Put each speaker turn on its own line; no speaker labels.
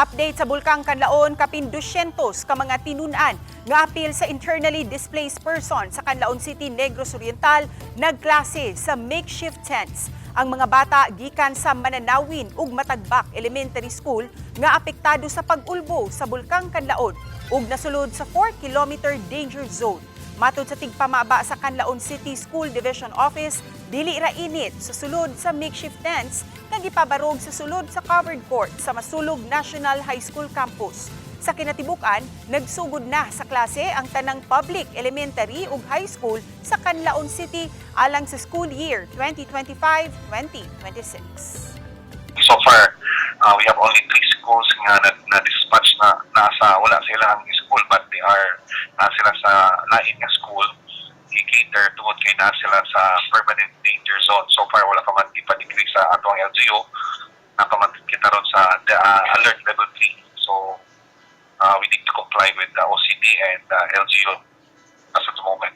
Update sa bulkang Canlaon, kapin 200 ka mga tinun-an nga apil sa internally displaced person sa Canlaon City, Negros Oriental nagklase sa makeshift tents. Ang mga bata gikan sa Mananawin ug Matagbak Elementary School nga apektado sa pag-ulbo sa bulkang Canlaon ug nasulod sa 4-kilometer danger zone. Matod sa tigpamaba sa Canlaon City School Division Office, dili ra init sa sulod sa makeshift tents nga gipabarog sa sulod sa covered court sa Masulog National High School Campus. Sa kinatibukan, nagsugod na sa klase ang tanang public, elementary ug high school sa Canlaon City alang sa school year 2025-2026.
So far, we have only 3 schools nga na-dispatch na nasa wala sa ilang school but they are sila sa lain nga school i-cater tungod kay na sila sa permanent danger zone. So far, wala pa man ipa-decree sa atong LGU. Napaman kita ron sa alert level 3. So, we need to comply with the OCD and LGU as of the moment.